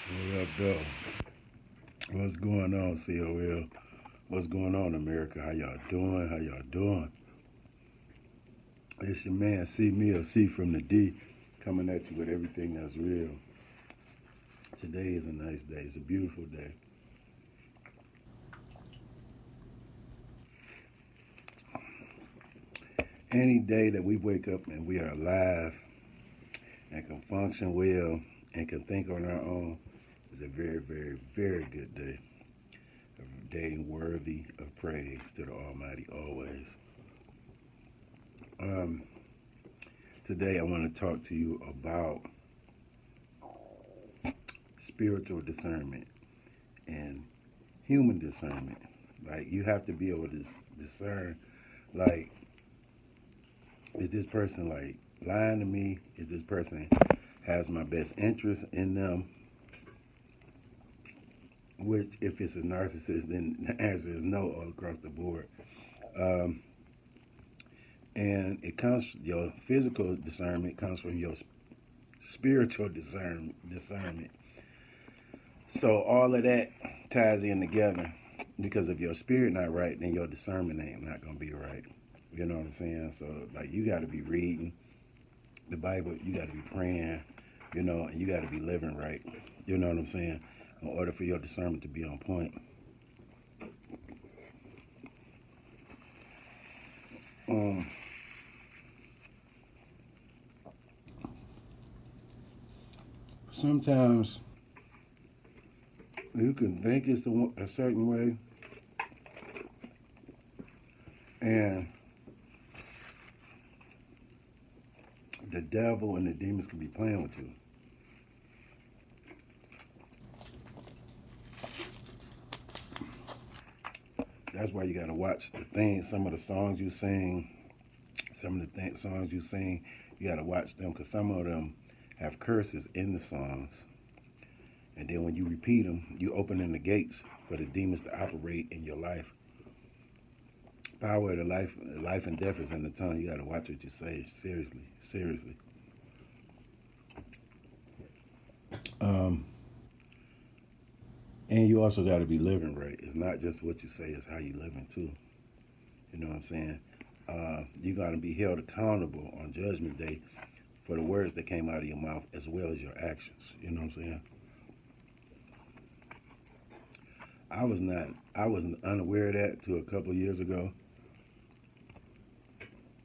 What up, though? What's going on, COL? What's going on, America? How y'all doing? How y'all doing? It's your man, C Me or C from the D, coming at you with everything that's real. Today is a nice day. It's a beautiful day. Any day that we wake up and we are alive and can function well and can think on our own is a very, very, very good day. A day worthy of praise to the Almighty always. Um, Today I want to talk to you about spiritual discernment and human discernment. Like you have to be able to discern, like, is this person like lying to me? Is this person has my best interest in them? Which, if it's a narcissist, then the answer is no all across the board. Um, and it comes, your physical discernment comes from your spiritual discernment. So all of that ties in together because if your spirit not right, then your discernment ain't not gonna be right. You know what I'm saying? So like you got to be reading the Bible, you got to be praying, and you got to be living right. You know what I'm saying? In order for your discernment to be on point. Um, Sometimes you can think it's a certain way, and the devil and the demons can be playing with you. That's why you got to watch the things, some of the songs you sing, some of the songs you sing, you got to watch them because some of them have curses in the songs. And then when you repeat them, you opening the gates for the demons to operate in your life. Power of the life and death is in the tongue. You got to watch what you say. Seriously, seriously. Um, and you also got to be living right. It's not just what you say; it's how you living too. You know what I'm saying? You got to be held accountable on Judgment Day for the words that came out of your mouth as well as your actions. You know what I'm saying? I was unaware of that till a couple of years ago.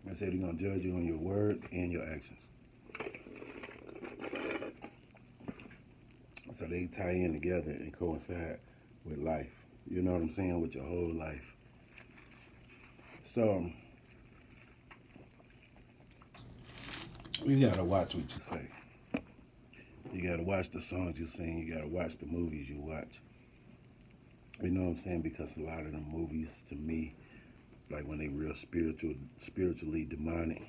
I said he's gonna judge you on your words and your actions. So they tie in together and coincide with life. You know what I'm saying? With your whole life. So you gotta watch what you say. You gotta watch the songs you sing. You gotta watch the movies you watch. You know what I'm saying? Because a lot of the movies, to me, like when they real spiritually demonic,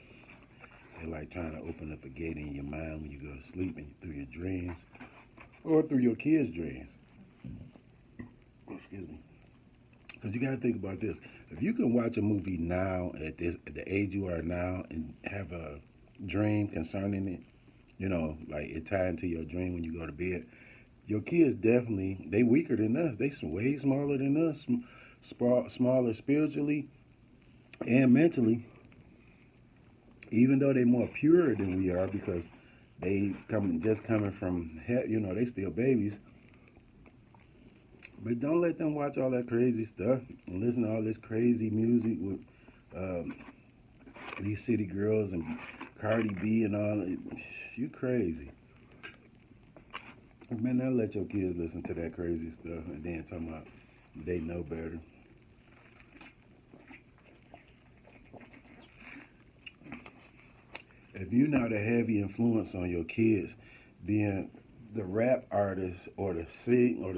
they're like trying to open up a gate in your mind when you go to sleep and through your dreams or through your kids' dreams. Excuse me. Because you got to think about this. If you can watch a movie now at the age you are now and have a dream concerning it, like it tied into your dream when you go to bed, your kids definitely, they weaker than us. They way smaller than us, smaller spiritually and mentally, even though they're more pure than we are because they coming from hell, they still babies. But don't let them watch all that crazy stuff and listen to all this crazy music with um, these city girls and Cardi B and all. You crazy. Man, now let your kids listen to that crazy stuff and then talking about they know better. If you're not a heavy influence on your kids, then the rap artist or the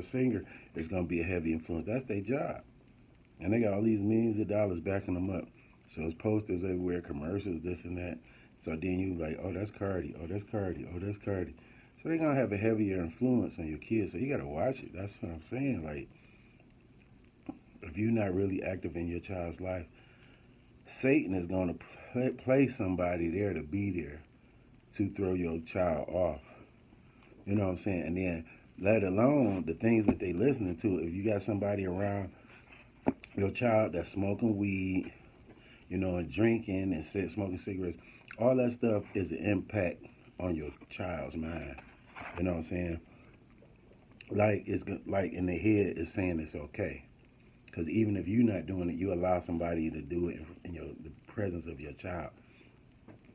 singer is gonna be a heavy influence. That's their job. And they got all these millions of dollars backing them up. So it's posters everywhere, commercials, this and that. So then you like, oh, that's Cardi, oh, that's Cardi, oh, that's Cardi. So they're gonna have a heavier influence on your kids. So you gotta watch it. That's what I'm saying. Like, if you're not really active in your child's life, Satan is gonna play somebody there to be there to throw your child off. You know what I'm saying? And then let alone the things that they listening to. If you got somebody around your child that's smoking weed, and drinking and smoking cigarettes, all that stuff is an impact on your child's mind. You know what I'm saying? Like like in their head is saying it's okay. Because even if you're not doing it, you allow somebody to do it in the presence of your child,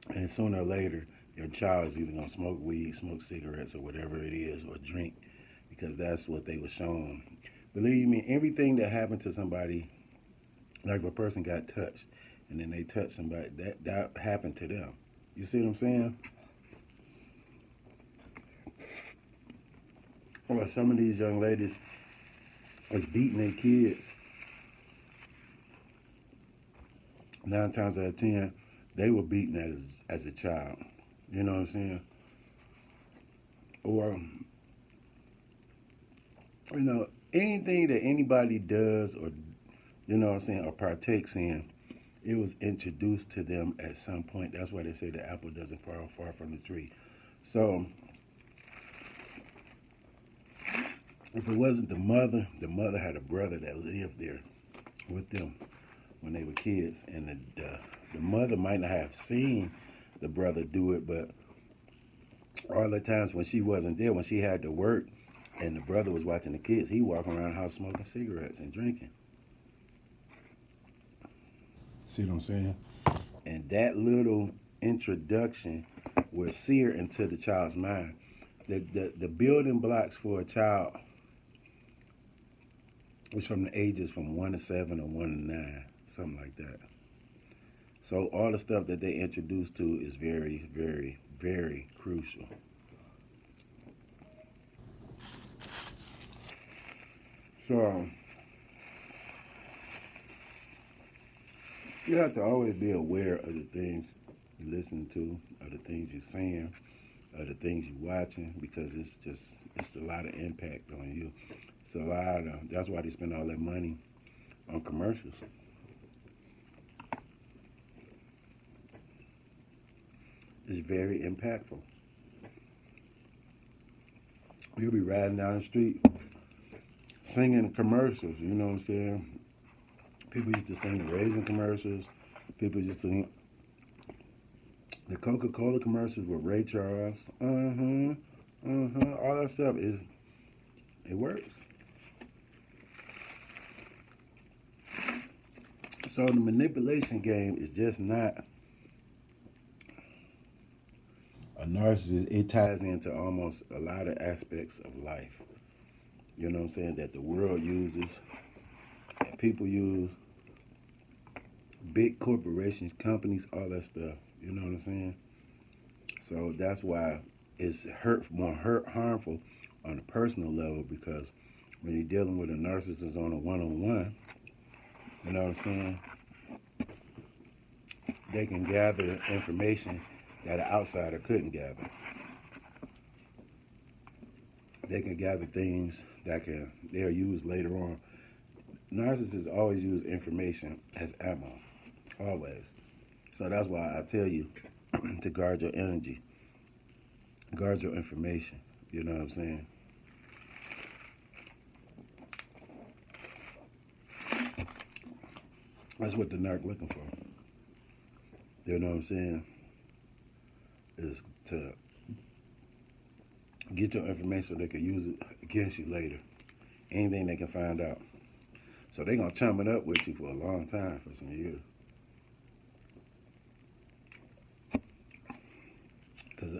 and sooner or later, your child is either gonna smoke weed, smoke cigarettes, or whatever it is, or drink, because that's what they were shown. Believe me, everything that happened to somebody, like if a person got touched, and then they touched somebody, that happened to them. You see what I'm saying? Or some of these young ladies is beating their kids. 9 times out of 10, they were beaten as a child. You know what I'm saying? Or anything that anybody does, or what I'm saying, or partakes in, it was introduced to them at some point. That's why they say the apple doesn't fall far from the tree. So if it wasn't the mother had a brother that lived there with them when they were kids, and the mother might not have seen the brother do it, but all the times when she wasn't there, when she had to work, and the brother was watching the kids, he walking around the house smoking cigarettes and drinking. See what I'm saying? And that little introduction will sear into the child's mind. The building blocks for a child is from the ages from 1 to 7 or 1 to 9, something like that. So all the stuff that they introduce to is very, very, very crucial. So you have to always be aware of the things you're listening to, of the things you're saying, of the things you're watching, because it's a lot of impact on you. It's a lot of, that's why they spend all that money on commercials. It's very impactful. You'll be riding down the street singing commercials, you know what I'm saying? People used to sing the raisin commercials. People used to sing the Coca-Cola commercials with Ray Charles. All that stuff it works. So the manipulation game is just not a narcissist. It ties into almost a lot of aspects of life. You know what I'm saying? That the world uses, that people use, big corporations, companies, all that stuff. You know what I'm saying? So that's why it's more harmful on a personal level, because when you're dealing with a narcissist on a one-on-one, you know what I'm saying? They can gather information that an outsider couldn't gather. They can gather things that they'll use later on. Narcissists always use information as ammo, always. So that's why I tell you to guard your energy, guard your information. You know what I'm saying? That's what the narc looking for. You know what I'm saying? Is to get your information so they can use it against you later. Anything they can find out. So they're going to chum it up with you for a long time, for some years. Because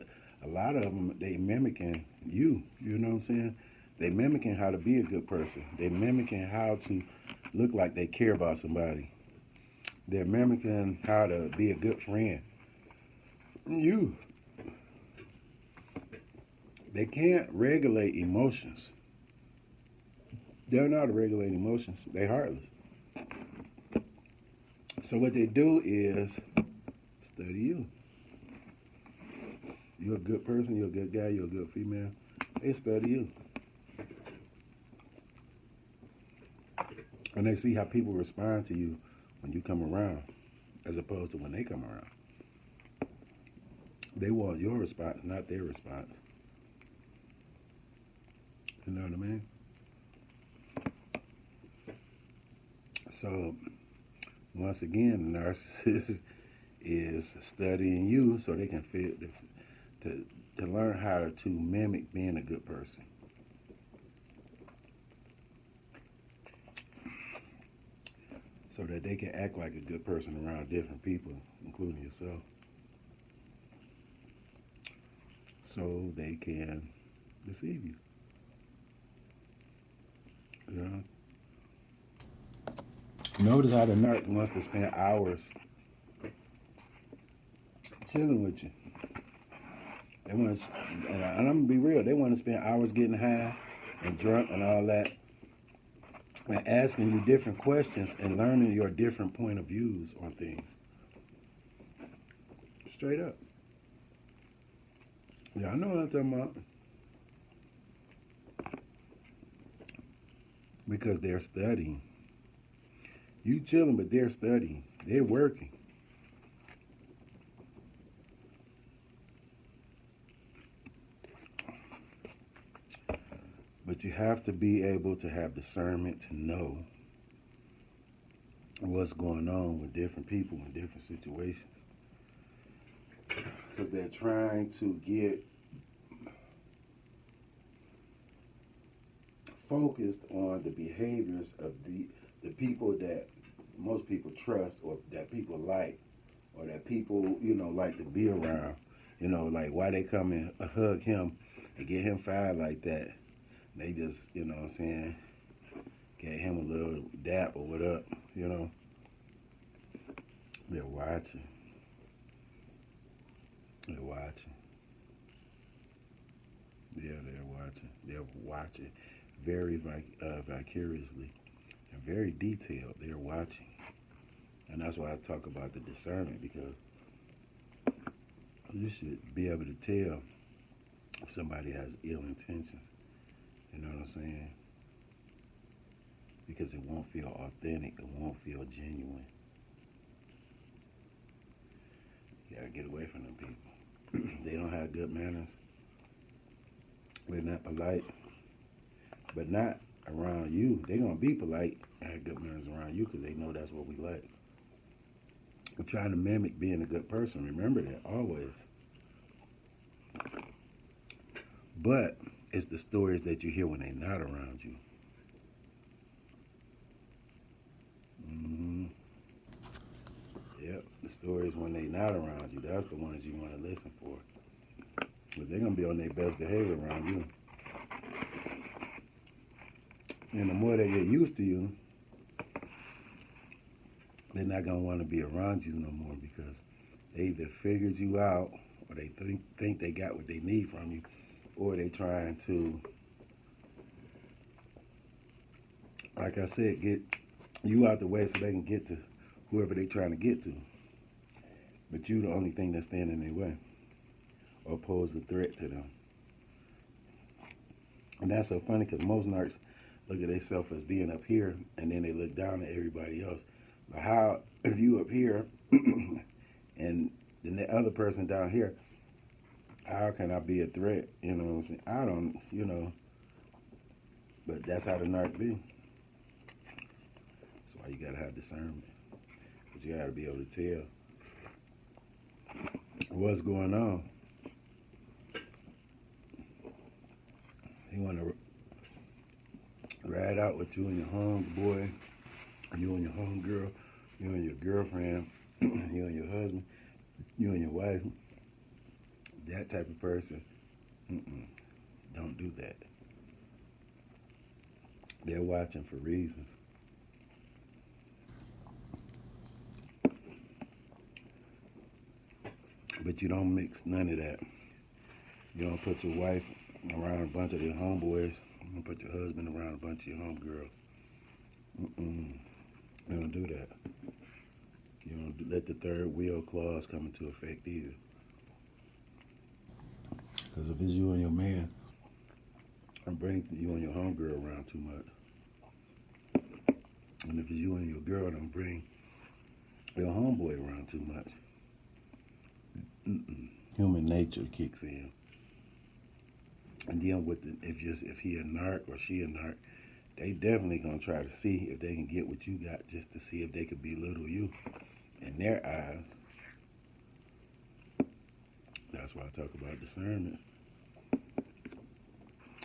a lot of them, they mimicking you. You know what I'm saying? They mimicking how to be a good person. They mimicking how to look like they care about somebody. They're mimicking how to be a good friend. You. They can't regulate emotions. They're not regulating emotions. They're heartless. So what they do is study you. You're a good person, you're a good guy, you're a good female. They study you. And they see how people respond to you when you come around, as opposed to when they come around. They want your response, not their response. You know what I mean? So once again, the narcissist is studying you so they can fit to learn how to mimic being a good person. So that they can act like a good person around different people, including yourself. So they can deceive you. You know? Notice how the narc wants to spend hours chilling with you. They want to, and I'm gonna be real. They want to spend hours getting high and drunk and all that, and asking you different questions and learning your different point of views on things. Straight up. Yeah, I know what I'm talking about. Because they're studying. You chilling, but they're studying. They're working. But you have to be able to have discernment to know what's going on with different people in different situations. Because they're trying to get focused on the behaviors of the people that most people trust, or that people like, or that people, like to be around. Like why they come and hug him and get him fired like that. They just, what I'm saying, get him a little dap or what up, They're watching. They're watching. Yeah, they're watching. They're watching very vicariously and very detailed. They're watching. And that's why I talk about the discernment, because you should be able to tell if somebody has ill intentions. You know what I'm saying? Because it won't feel authentic. It won't feel genuine. You gotta get away from them people. They don't have good manners. They're not polite. But not around you. They're gonna be polite and have good manners around you because they know that's what we like. We're trying to mimic being a good person. Remember that, always. But it's the stories that you hear when they're not around you. Mm-hmm. Yep, the stories when they're not around you, that's the ones you want to listen for. But they're going to be on their best behavior around you. And the more they get used to you, they're not going to want to be around you no more, because they either figured you out, or they think they got what they need from you, or they trying to, like I said, get you out the way so they can get to whoever they're trying to get to. But you the only thing that's standing in their way, or pose a threat to them. And that's so funny, because most narcs look at themselves as being up here, and then they look down at everybody else. But how, if you up here, and then the other person down here, how can I be a threat? You know what I'm saying? I don't, but that's how the narc be. That's why you gotta have discernment. But you gotta be able to tell what's going on. He wanna ride out with you and your homeboy, you and your homegirl, you and your girlfriend, you and your husband, you and your wife. That type of person, don't do that. They're watching for reasons. But you don't mix none of that. You don't put your wife around a bunch of your homeboys. You don't put your husband around a bunch of your homegirls. You don't do that. You don't let the third wheel clause come into effect either. Because if it's you and your man, don't bring you and your homegirl around too much. And if it's you and your girl, don't bring your homeboy around too much. Human nature kicks in. And then with if he a narc or she a narc, they definitely gonna try to see if they can get what you got, just to see if they could belittle you in their eyes. That's why I talk about discernment,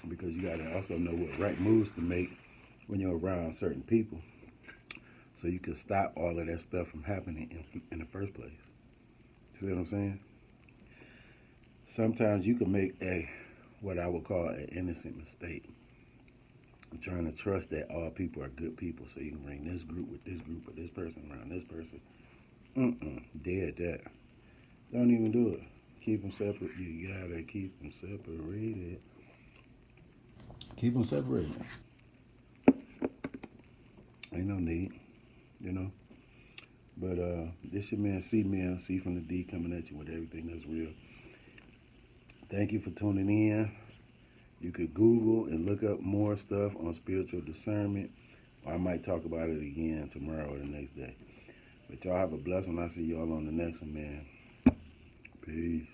because you gotta also know what right moves to make when you're around certain people, so you can stop all of that stuff from happening in the first place. You see what I'm saying? Sometimes you can make a what I would call an innocent mistake. I'm trying to trust that all people are good people, so you can bring this group with this group or this person around this person. Dead that. Don't even do it. Keep them separate. You gotta keep them separated. Keep them separated. Ain't no need, you know. But this your man C from the D, coming at you with everything that's real. Thank you for tuning in. You could Google and look up more stuff on spiritual discernment, or I might talk about it again tomorrow or the next day. But y'all have a blessed one. I'll see y'all on the next one, man. Peace.